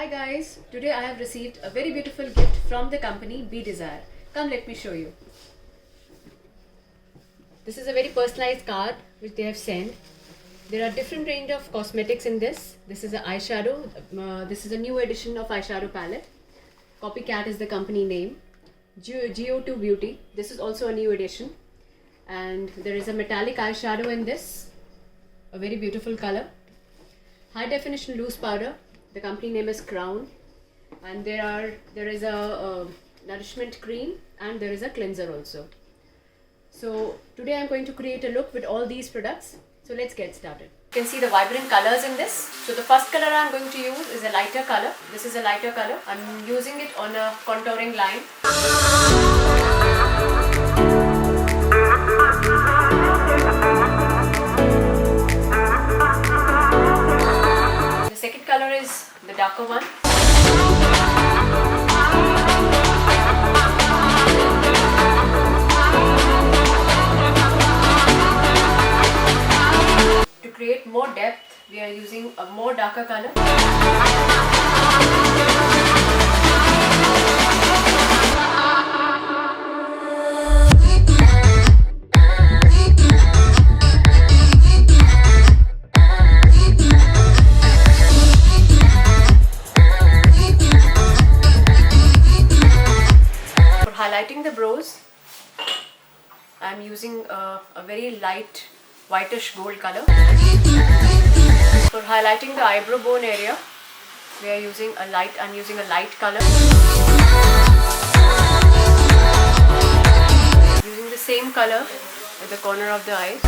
Hi guys, today I have received a very beautiful gift from the company Be Desire. Come, let me show you. This is a very personalized card which they have sent. There are different range of cosmetics in this. This is an eyeshadow. This is a new edition of eyeshadow palette. Copycat is the company name. GO2 Beauty. This is also a new edition. And there is a metallic eyeshadow in this. A very beautiful color. High definition loose powder. The company name is Crown, and there is a nourishment cream and there is a cleanser also. So today I am going to create a look with all these products. So let's get started. You can see the vibrant colors in this. So the first color I am going to use is a lighter color. This is a lighter color. I am using it on a contouring line. The second color is the darker one. To create more depth, we are using a more darker color. Highlighting the brows, I am using a very light whitish gold color. For highlighting the eyebrow bone area, we are using a light color. Using the same color at the corner of the eyes.